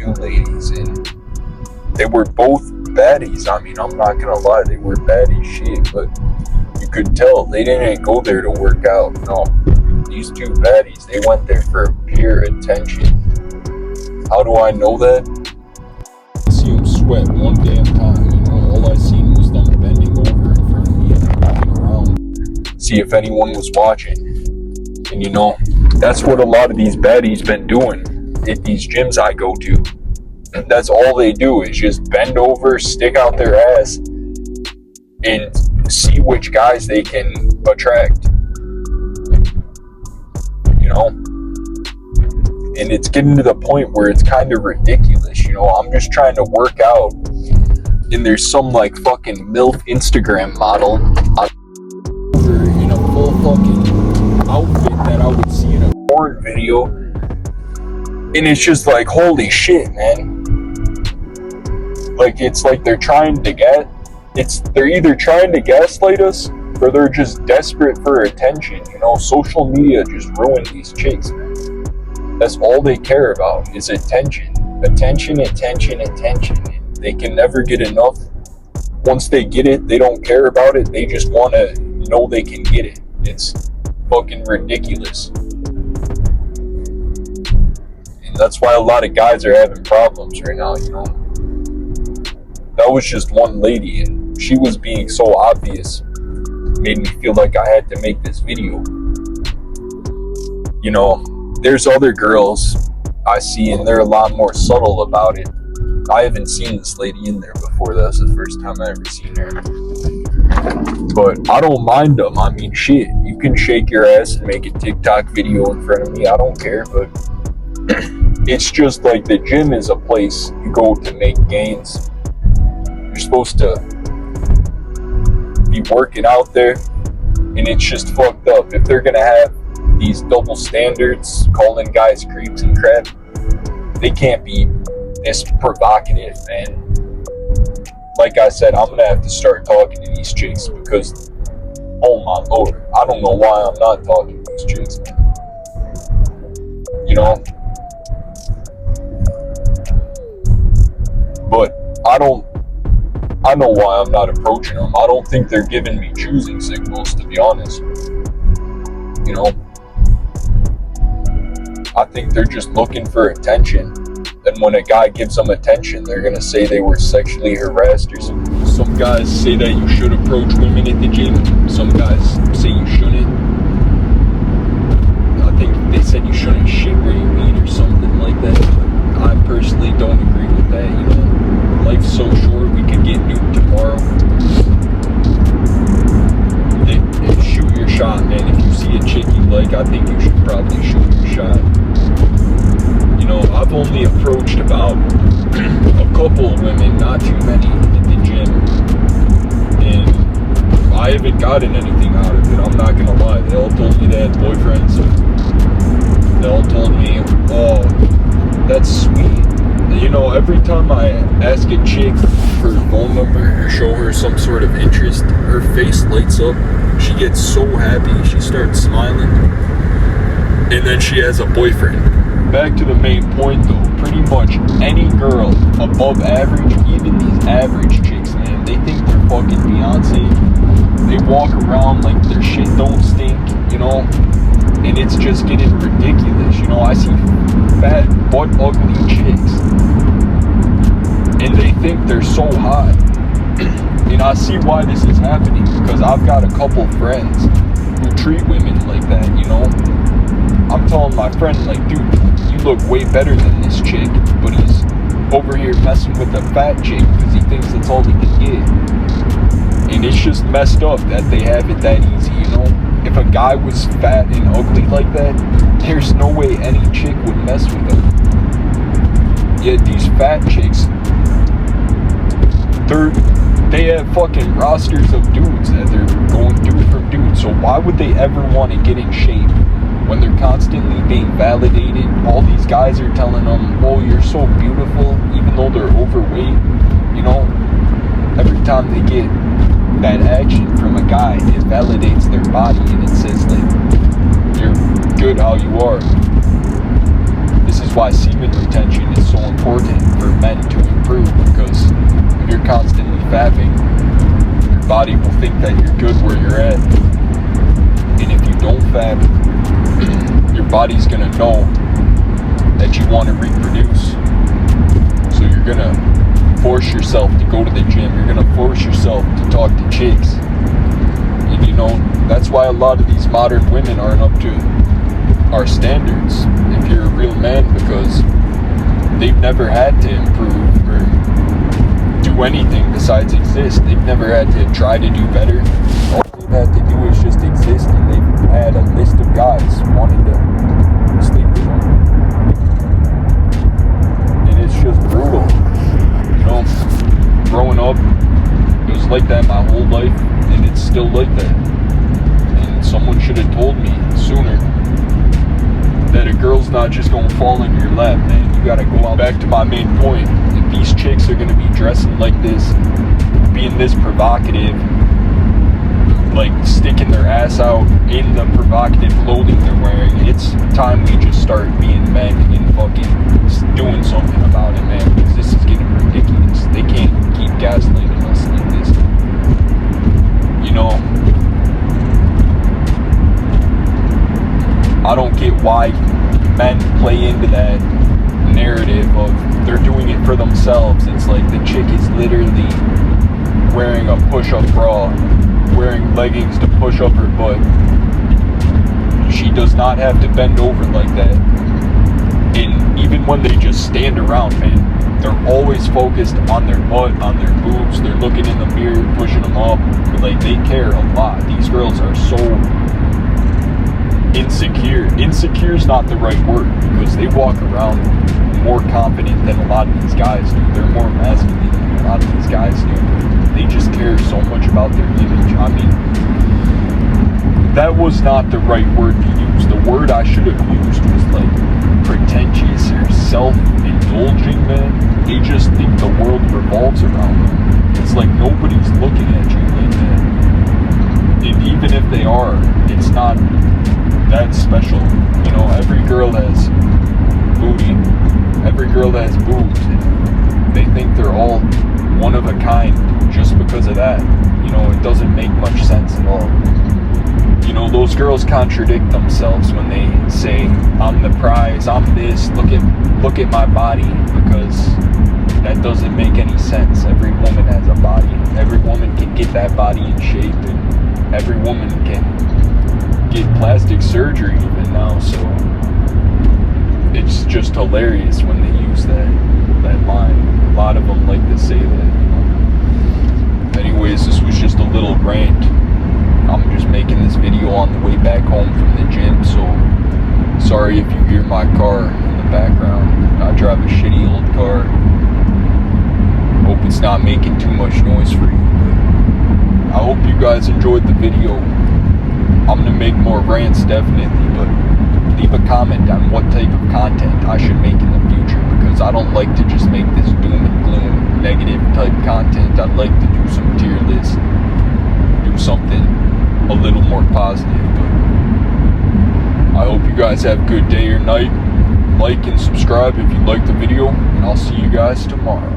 two ladies, and they were both baddies. I mean, I'm not gonna lie, they were baddie shit, but you could tell they didn't go there to work out. No, these two baddies, they went there for pure attention. How do I know that? I see them sweat one damn time. You know, all I seen was them bending over in front of me and looking around, see if anyone was watching. And you know, that's what a lot of these baddies been doing at these gyms I go to. And that's all they do is just bend over, stick out their ass, and see which guys they can attract. You know? And it's getting to the point where it's kind of ridiculous. You know, I'm just trying to work out, and there's some like fucking MILF Instagram model over in a full fucking outfit that I would see in a porn video. And it's just like, holy shit, man. Like, it's like they're either trying to gaslight us, or they're just desperate for attention. You know, social media just ruined these chicks, man. That's all they care about is attention. Attention, attention, attention. And they can never get enough. Once they get it, they don't care about it. They just want to know they can get it. It's fucking ridiculous. And that's why a lot of guys are having problems right now, you know. That was just one lady, and she was being so obvious. It made me feel like I had to make this video. You know, there's other girls I see, and they're a lot more subtle about it. I haven't seen this lady in there before. That's the first time I ever seen her. But I don't mind them. I mean, shit, you can shake your ass and make a TikTok video in front of me. I don't care, but it's just like the gym is a place you go to make gains. You're supposed to be working out there, and it's just fucked up. If they're gonna have these double standards, calling guys creeps and crap, they can't be this provocative, man. Like I said, I'm gonna have to start talking to these chicks because, oh my lord, I don't know why I'm not talking to these chicks, man. You know? But I know why I'm not approaching them. I don't think they're giving me choosing signals, to be honest. You know? I think they're just looking for attention. And when a guy gives them attention, they're gonna say they were sexually harassed or something. Some guys say that you should approach women at the gym. Some guys say you shouldn't. I think they said you shouldn't shit where you eat or something like that. I personally don't agree with that, you know. Life's so short, we could get nuked tomorrow. Shoot your shot, man. If you see a chick you like, I think you should probably shoot your shot. You know, I've only approached about a couple of women, not too many, at the gym. And I haven't gotten anything out of it, I'm not gonna lie. They all told me they had boyfriends. They all told me, oh, that's sweet. You know, every time I ask a chick for her phone number or show her some sort of interest, her face lights up. She gets so happy, she starts smiling. And then she has a boyfriend. Back to the main point though, pretty much any girl above average, even these average chicks, man, they think they're fucking Beyonce. They walk around like their shit don't stink, you know? And it's just getting ridiculous, you know? I see fat, butt ugly chicks, and they think they're so hot. And I see why this is happening, because I've got a couple friends who treat women like that, you know? I'm telling my friend, like, dude, you look way better than this chick, but he's over here messing with a fat chick because he thinks that's all he can get. And it's just messed up that they have it that easy, you know? If a guy was fat and ugly like that, there's no way any chick would mess with him. Yet these fat chicks, they have fucking rosters of dudes that they're going dude from dude. So why would they ever want to get in shape when they're constantly being validated? All these guys are telling them, oh, you're so beautiful, even though they're overweight. You know, every time they get that action from a guy, it validates their body and it says, like, you're good how you are. This is why semen retention is so important for men to improve, because if you're constantly fapping, your body will think that you're good where you're at. And if you don't fap, your body's gonna know that you want to reproduce. So you're gonna force yourself to go to the gym. You're gonna force yourself to talk to chicks. And you know, that's why a lot of these modern women aren't up to our standards if you're a real man, because they've never had to improve or do anything besides exist. They've never had to try to do better. All they've had to do is just exist, and they've had a list of guys wanting to sleep with them. And it's just brutal. You know, growing up, it was like that my whole life, and it's still like that. And someone should have told me sooner that a girl's not just gonna fall in your lap, man. You gotta go out. Back to my main point. If these chicks are gonna be dressing like this, being this provocative, like sticking their ass out in the provocative clothing they're wearing, it's time we just start being men and fucking doing something about it, man. Because this is getting ridiculous. They can't keep gaslighting us like this. You know, I don't get why men play into that narrative of they're doing it for themselves. It's like the chick is literally wearing a push-up bra, wearing leggings to push up her butt. She does not have to bend over like that. And even when they just stand around, man, they're always focused on their butt, on their boobs. They're looking in the mirror, pushing them up. Like, they care a lot. These girls are so insecure. Insecure is not the right word, because they walk around more confident than a lot of these guys do. They're more masculine than a lot of these guys do. They just care so much about their image. I mean, that was not the right word to use. The word I should have used was like pretentious or self-indulging, man. They just think the world revolves around them. It's like nobody's looking at you like that. And even if they are, it's not that special. You know, every girl has booty, every girl has boobs, and they think they're all one of a kind just because of that. You know, it doesn't make much sense at all. You know, those girls contradict themselves when they say, I'm the prize, I'm this, look at my body, because that doesn't make any sense. Every woman has a body. Every woman can get that body in shape, and every woman can get plastic surgery even now. So it's just hilarious when they use that line. A lot of them like to say that, you know. Anyways, this was just a little rant. I'm just making this video on the way back home from the gym, so sorry if you hear my car in the background. I drive a shitty old car. Hope it's not making too much noise for you, but I hope you guys enjoyed the video. I'm gonna make more rants definitely, but leave a comment on what type of content I should make in the future, because I don't like to just make this doom and gloom negative type content. I'd like to do some tier lists, do something a little more positive. But I hope you guys have a good day or night. Like and subscribe if you liked the video, and I'll see you guys tomorrow.